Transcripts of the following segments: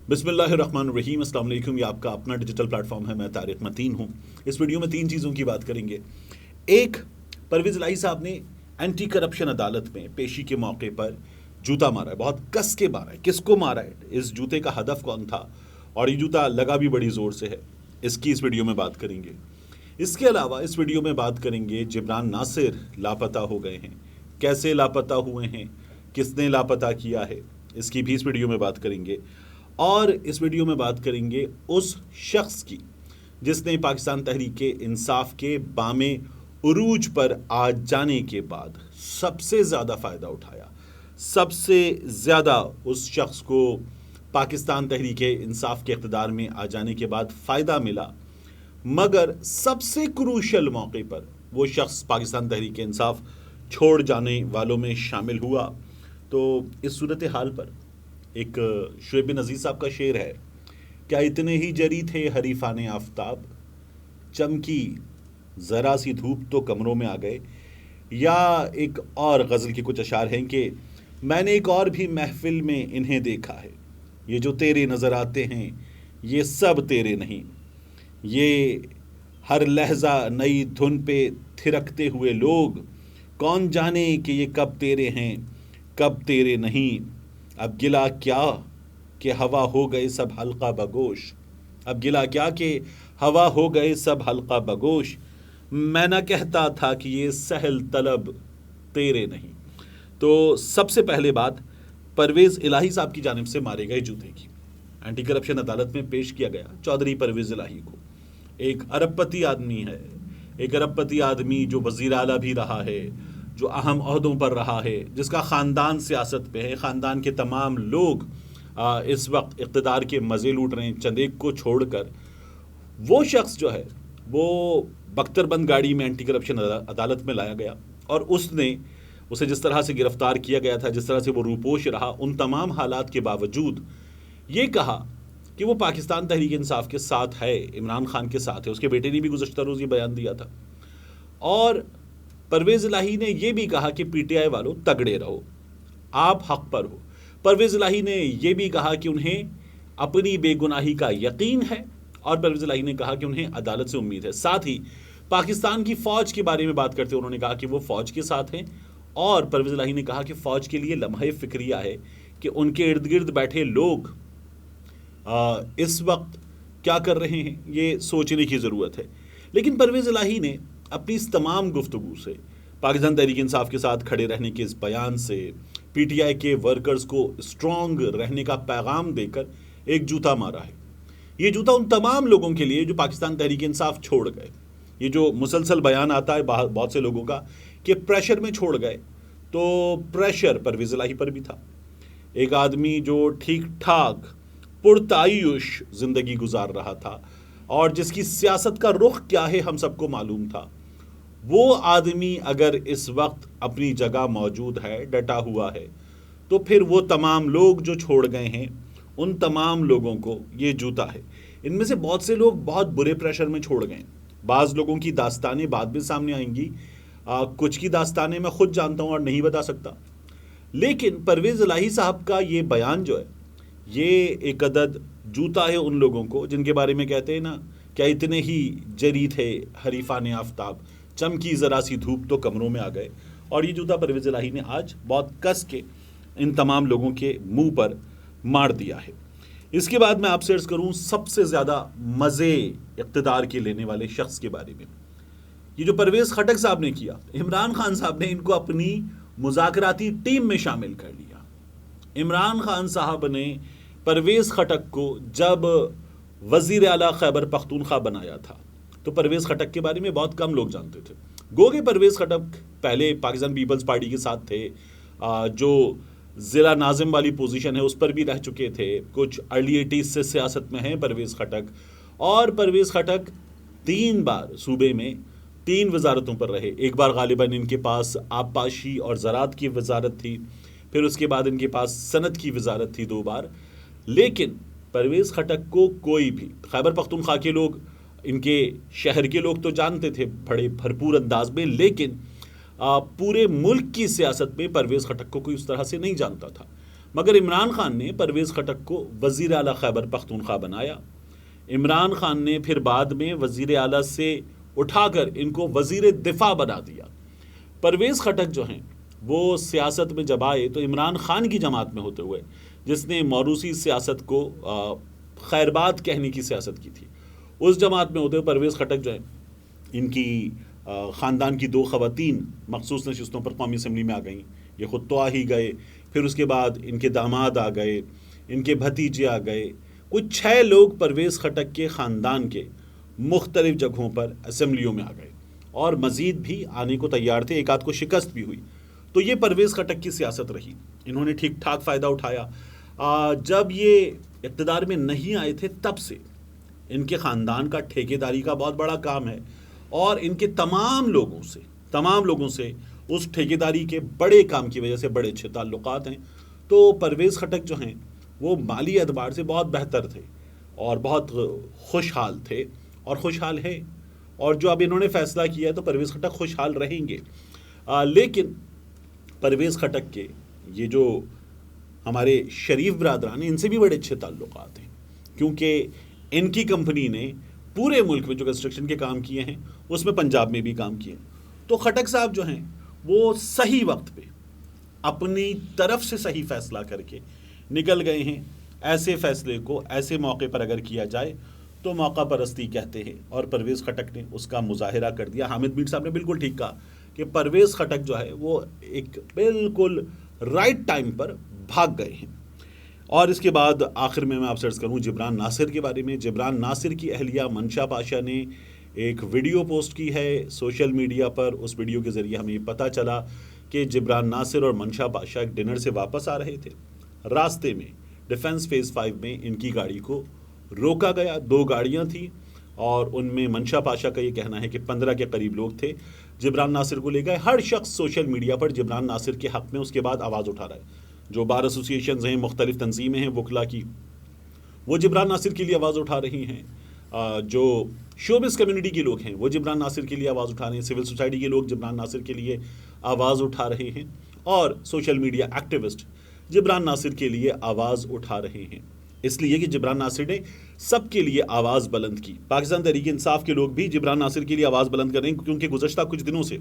بسم اللہ الرحمن الرحیم۔ السلام علیکم۔ یہ آپ کا اپنا ڈیجیٹل پلیٹ فارم ہے، میں طارق متین ہوں۔ اس ویڈیو میں 3 چیزوں کی بات کریں گے۔ ایک، پرویز الہی صاحب نے اینٹی کرپشن عدالت میں پیشی کے موقع پر جوتا مارا ہے، بہت کس کے مارا ہے۔ کس کو مارا ہے، اس جوتے کا ہدف کون تھا، اور یہ جوتا لگا بھی بڑی زور سے ہے، اس کی اس ویڈیو میں بات کریں گے۔ اس کے علاوہ اس ویڈیو میں بات کریں گے جبران ناصر لاپتہ ہو گئے ہیں، کیسے لاپتہ ہوئے ہیں، کس نے لاپتہ کیا ہے، اس کی بھی اس ویڈیو میں بات کریں گے۔ اور اس ویڈیو میں بات کریں گے اس شخص کی جس نے پاکستان تحریک انصاف کے بام عروج پر آ جانے کے بعد سب سے زیادہ فائدہ اٹھایا، سب سے زیادہ اس شخص کو پاکستان تحریک انصاف کے اقتدار میں آ جانے کے بعد فائدہ ملا، مگر سب سے کروشل موقع پر وہ شخص پاکستان تحریک انصاف چھوڑ جانے والوں میں شامل ہوا۔ تو اس صورتحال پر ایک شعیب نذیر صاحب کا شعر ہے، کیا اتنے ہی جری تھے حریفان آفتاب، چمکی ذرا سی دھوپ تو کمروں میں آ گئے۔ یا ایک اور غزل کے کچھ اشعار ہیں کہ میں نے ایک اور بھی محفل میں انہیں دیکھا ہے، یہ جو تیرے نظر آتے ہیں یہ سب تیرے نہیں، یہ ہر لہجہ نئی دھن پہ تھرکتے ہوئے لوگ، کون جانے کہ یہ کب تیرے ہیں کب تیرے نہیں۔ اب گلا کیا کہ ہوا ہو گئے سب حلقہ بگوش، اب گلا کیا کہ ہوا ہو گئے سب حلقہ بگوش، میں نہ کہتا تھا کہ یہ سہل طلب تیرے نہیں۔ تو سب سے پہلے بات پرویز الہی صاحب کی جانب سے مارے گئے جوتے کی۔ اینٹی کرپشن عدالت میں پیش کیا گیا چودھری پرویز الہی کو، ایک ارب پتی آدمی ہے، ایک ارب پتی آدمی جو وزیر اعلیٰ بھی رہا ہے، جو اہم عہدوں پر رہا ہے، جس کا خاندان سیاست پہ ہے، خاندان کے تمام لوگ اس وقت اقتدار کے مزے لوٹ رہے ہیں چند ایک کو چھوڑ کر۔ وہ شخص جو ہے وہ بختر بند گاڑی میں اینٹی کرپشن عدالت میں لایا گیا، اور اسے جس طرح سے گرفتار کیا گیا تھا، جس طرح سے وہ روپوش رہا، ان تمام حالات کے باوجود یہ کہا کہ وہ پاکستان تحریک انصاف کے ساتھ ہے، عمران خان کے ساتھ ہے۔ اس کے بیٹے نے بھی گزشتہ روز یہ بیان دیا تھا، اور پرویز الہی نے یہ بھی کہا کہ پی ٹی آئی والوں تگڑے رہو، آپ حق پر ہو۔ پرویز الہی نے یہ بھی کہا کہ انہیں اپنی بے گناہی کا یقین ہے، اور پرویز الہی نے کہا کہ انہیں عدالت سے امید ہے۔ ساتھ ہی پاکستان کی فوج کے بارے میں بات کرتے انہوں نے کہا کہ وہ فوج کے ساتھ ہیں، اور پرویز الہی نے کہا کہ فوج کے لیے لمحہ فکریہ ہے کہ ان کے ارد گرد بیٹھے لوگ اس وقت کیا کر رہے ہیں، یہ سوچنے کی ضرورت ہے۔ لیکن پرویز الہی نے اپنی اس تمام گفتگو سے، پاکستان تحریک انصاف کے ساتھ کھڑے رہنے کے اس بیان سے، پی ٹی آئی کے ورکرز کو اسٹرانگ رہنے کا پیغام دے کر ایک جوتا مارا ہے۔ یہ جوتا ان تمام لوگوں کے لیے جو پاکستان تحریک انصاف چھوڑ گئے۔ یہ جو مسلسل بیان آتا ہے بہت سے لوگوں کا کہ پریشر میں چھوڑ گئے، تو پریشر پرویز الہی پر بھی تھا۔ ایک آدمی جو ٹھیک ٹھاک پرتعیش زندگی گزار رہا تھا، اور جس کی سیاست کا رخ کیا ہے ہم سب کو معلوم تھا، وہ آدمی اگر اس وقت اپنی جگہ موجود ہے، ڈٹا ہوا ہے، تو پھر وہ تمام لوگ جو چھوڑ گئے ہیں، ان تمام لوگوں کو یہ جوتا ہے۔ ان میں سے بہت سے لوگ بہت برے پریشر میں چھوڑ گئے ہیں۔ بعض لوگوں کی داستانیں بعد میں سامنے آئیں گی، کچھ کی داستانیں میں خود جانتا ہوں اور نہیں بتا سکتا، لیکن پرویز الہی صاحب کا یہ بیان جو ہے، یہ ایک عدد جوتا ہے ان لوگوں کو جن کے بارے میں کہتے ہیں نا، کیا اتنے ہی جری تھے حریفان آفتاب، چمکی ذرا سی دھوپ تو کمروں میں آ گئے۔ اور یہ جوتا پرویز الہی نے آج بہت کس کے ان تمام لوگوں کے منہ پر مار دیا ہے۔ اس کے بعد میں آپ سے عرض کروں سب سے زیادہ مزے اقتدار کے لینے والے شخص کے بارے میں۔ یہ جو پرویز خٹک صاحب نے کیا، عمران خان صاحب نے ان کو اپنی مذاکراتی ٹیم میں شامل کر لیا۔ عمران خان صاحب نے پرویز خٹک کو جب وزیر اعلیٰ خیبر پختونخوا بنایا تھا، تو پرویز خٹک کے بارے میں بہت کم لوگ جانتے تھے۔ گو کہ پرویز خٹک پہلے پاکستان پیپلز پارٹی کے ساتھ تھے، جو ضلع ناظم والی پوزیشن ہے اس پر بھی رہ چکے تھے، کچھ ارلی 80s سے سیاست میں ہیں پرویز خٹک، اور پرویز خٹک 3 بار صوبے میں 3 وزارتوں پر رہے۔ ایک بار غالباً ان کے پاس آبپاشی اور زراعت کی وزارت تھی، پھر اس کے بعد ان کے پاس صنعت کی وزارت تھی 2 بار۔ لیکن پرویز خٹک کو کوئی بھی خیبر پختونخوا کے لوگ، ان کے شہر کے لوگ تو جانتے تھے بڑے بھرپور انداز میں، لیکن پورے ملک کی سیاست میں پرویز خٹک کو کوئی اس طرح سے نہیں جانتا تھا۔ مگر عمران خان نے پرویز خٹک کو وزیر اعلیٰ خیبر پختونخوا بنایا. عمران خان نے پھر بعد میں وزیر اعلیٰ سے اٹھا کر ان کو وزیر دفاع بنا دیا. پرویز خٹک جو ہیں وہ سیاست میں جب آئے تو عمران خان کی جماعت میں ہوتے ہوئے، جس نے موروثی سیاست کو خیرباد کہنے کی سیاست کی تھی، اس جماعت میں ہوتے ہوئے پرویز خٹک جو ہے، ان کی خاندان کی 2 خواتین مخصوص نشستوں پر قومی اسمبلی میں آ گئیں. یہ خود تو آ ہی گئے، پھر اس کے بعد ان کے داماد آ گئے، ان کے بھتیجے آ گئے. کچھ 6 لوگ پرویز خٹک کے خاندان کے مختلف جگہوں پر اسمبلیوں میں آ گئے اور مزید بھی آنے کو تیار تھے. ایک آدھ کو شکست بھی ہوئی. تو یہ پرویز خٹک کی سیاست رہی. انہوں نے ٹھیک ٹھاک فائدہ اٹھایا. جب یہ اقتدار میں نہیں آئے تھے تب سے ان کے خاندان کا ٹھیکیداری کا بہت بڑا کام ہے، اور ان کے تمام لوگوں سے اس ٹھیکیداری کے بڑے کام کی وجہ سے بڑے اچھے تعلقات ہیں. تو پرویز خٹک جو ہیں وہ مالی اعتبار سے بہت بہتر تھے اور بہت خوشحال تھے اور خوشحال ہے. اور جو اب انہوں نے فیصلہ کیا ہے تو پرویز خٹک خوشحال رہیں گے. لیکن پرویز خٹک کے یہ جو ہمارے شریف برادران ہیں ان سے بھی بڑے اچھے تعلقات ہیں، کیونکہ ان کی کمپنی نے پورے ملک میں جو کنسٹرکشن کے کام کیے ہیں اس میں پنجاب میں بھی کام کیے. تو خٹک صاحب جو ہیں وہ صحیح وقت پہ اپنی طرف سے صحیح فیصلہ کر کے نکل گئے ہیں. ایسے فیصلے کو ایسے موقع پر اگر کیا جائے تو موقع پرستی کہتے ہیں، اور پرویز خٹک نے اس کا مظاہرہ کر دیا. حامد میر صاحب نے بالکل ٹھیک کہا کہ پرویز خٹک جو ہے وہ ایک بالکل رائٹ ٹائم پر بھاگ گئے ہیں. اور اس کے بعد آخر میں آپ سے عرض کروں جبران ناصر کے بارے میں. جبران ناصر کی اہلیہ منشا پاشا نے ایک ویڈیو پوسٹ کی ہے سوشل میڈیا پر. اس ویڈیو کے ذریعے ہمیں پتہ چلا کہ جبران ناصر اور منشا پاشا ایک ڈنر سے واپس آ رہے تھے. راستے میں ڈیفنس فیز 5 میں ان کی گاڑی کو روکا گیا. 2 گاڑیاں تھیں اور ان میں منشا پاشا کا یہ کہنا ہے کہ 15 کے قریب لوگ تھے. جبران ناصر کو لے گئے. ہر شخص سوشل میڈیا پر جبران ناصر کے حق میں اس کے بعد آواز اٹھا رہا ہے. جو بار ایسوسیشنز ہیں، مختلف تنظیمیں ہیں وکلا کی، وہ جبران ناصر کے لیے آواز اٹھا رہی ہیں. جو شوبز کمیونٹی کے لوگ ہیں وہ جبران ناصر کے لیے آواز اٹھا رہے ہیں. سول سوسائٹی کے لوگ جبران ناصر کے لیے آواز اٹھا رہے ہیں، اور سوشل میڈیا ایکٹیوسٹ جبران ناصر کے لیے آواز اٹھا رہے ہیں. اس لیے کہ جبران ناصر نے سب کے لیے آواز بلند کی. پاکستان تحریک انصاف کے لوگ بھی جبران ناصر کے لیے آواز بلند کر رہے ہیں، کیونکہ گزشتہ کچھ دنوں سے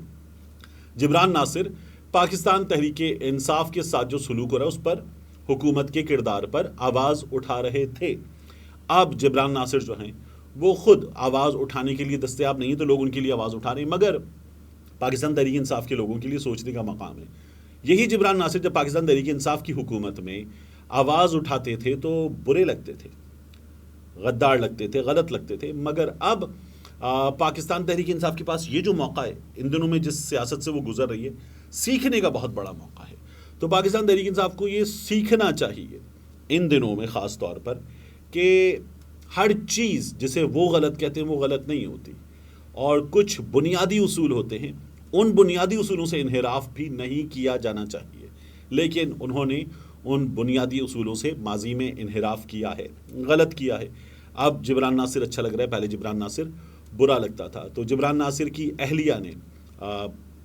جبران ناصر پاکستان تحریک انصاف کے ساتھ جو سلوک ہو رہا ہے اس پر، حکومت کے کردار پر آواز اٹھا رہے تھے. اب جبران ناصر جو ہیں وہ خود آواز اٹھانے کے لیے دستیاب نہیں، تو لوگ ان کے لیے آواز اٹھا رہے ہیں. مگر پاکستان تحریک انصاف کے لوگوں کے لیے سوچنے کا مقام ہے. یہی جبران ناصر جب پاکستان تحریک انصاف کی حکومت میں آواز اٹھاتے تھے تو برے لگتے تھے، غدار لگتے تھے، غلط لگتے تھے. مگر اب پاکستان تحریک انصاف کے پاس یہ جو موقع ہے ان دنوں میں جس سیاست سے وہ گزر رہی ہے، سیکھنے کا بہت بڑا موقع ہے. تو پاکستان تحریک انصاف کو یہ سیکھنا چاہیے ان دنوں میں خاص طور پر کہ ہر چیز جسے وہ غلط کہتے ہیں وہ غلط نہیں ہوتی، اور کچھ بنیادی اصول ہوتے ہیں، ان بنیادی اصولوں سے انحراف بھی نہیں کیا جانا چاہیے. لیکن انہوں نے ان بنیادی اصولوں سے ماضی میں انحراف کیا ہے، غلط کیا ہے. اب جبران ناصر اچھا لگ رہا ہے، پہلے جبران ناصر برا لگتا تھا. تو جبران ناصر کی اہلیہ نے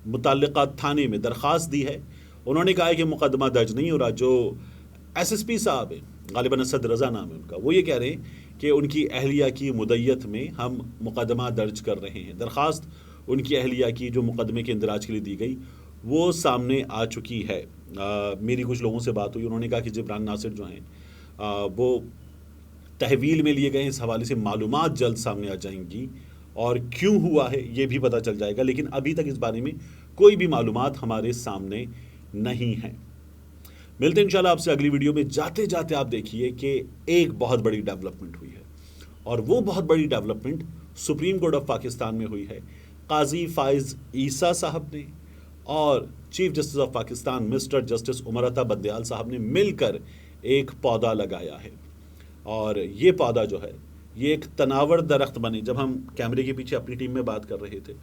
متعلقہ تھانے میں درخواست دی ہے. انہوں نے کہا ہے کہ مقدمہ درج نہیں ہو رہا. جو ایس ایس پی صاحب ہیں، غالباً اسد رضا نام ہے ان کا، وہ یہ کہہ رہے ہیں کہ ان کی اہلیہ کی مدعیت میں ہم مقدمہ درج کر رہے ہیں. درخواست ان کی اہلیہ کی جو مقدمے کے اندراج کے لیے دی گئی وہ سامنے آ چکی ہے. میری کچھ لوگوں سے بات ہوئی، انہوں نے کہا کہ جبران ناصر جو ہیں وہ تحویل میں لیے گئے ہیں. اس حوالے سے معلومات جلد سامنے آ جائیں گی، اور کیوں ہوا ہے یہ بھی پتہ چل جائے گا. لیکن ابھی تک اس بارے میں کوئی بھی معلومات ہمارے سامنے نہیں ہیں. ملتے ہیں انشاءاللہ آپ سے اگلی ویڈیو میں. جاتے جاتے آپ دیکھیے کہ ایک بہت بڑی ڈیولپمنٹ ہوئی ہے، اور وہ بہت بڑی development supreme court of Pakistan میں ہوئی ہے. قاضی فائز عیسیٰ صاحب نے اور chief justice of Pakistan mister justice Umar Ata Bandial صاحب نے مل کر ایک پودا لگایا ہے. اور یہ پودا جو ہے یہ ایک تناور درخت بنے. جب ہم کیمرے کے پیچھے اپنی ٹیم میں بات کر رہے تھے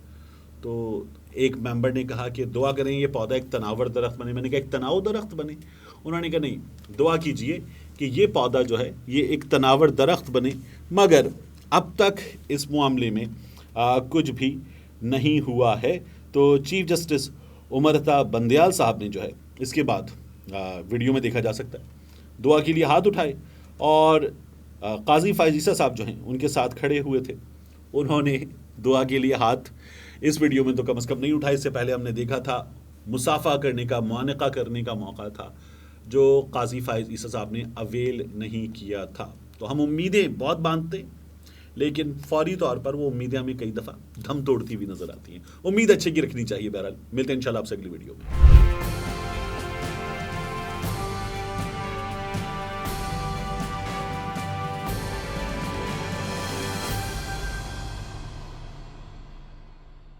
تو ایک ممبر نے کہا کہ دعا کریں یہ پودا ایک تناور درخت بنے. میں نے کہا ایک تناؤ درخت بنے؟ انہوں نے کہا نہیں، دعا کیجئے کہ یہ پودا جو ہے یہ ایک تناور درخت بنے. مگر اب تک اس معاملے میں کچھ بھی نہیں ہوا ہے. تو چیف جسٹس عمر عطا بندیال صاحب نے جو ہے اس کے بعد ویڈیو میں دیکھا جا سکتا ہے دعا کے لیے ہاتھ اٹھائے، اور قاضی فائز عیسیٰ صاحب جو ہیں ان کے ساتھ کھڑے ہوئے تھے، انہوں نے دعا کے لیے ہاتھ اس ویڈیو میں تو کم از کم نہیں اٹھائے. اس سے پہلے ہم نے دیکھا تھا مصافحہ کرنے کا، معانقہ کرنے کا موقع تھا جو قاضی فائز عیسیٰ صاحب نے اویل نہیں کیا تھا. تو ہم امیدیں بہت باندھتے لیکن فوری طور پر وہ امیدیں ہمیں کئی دفعہ دھم توڑتی ہوئی نظر آتی ہیں. امید اچھے کی رکھنی چاہیے. بہرحال ملتے ہیں انشاءاللہ آپ سے اگلی ویڈیو میں.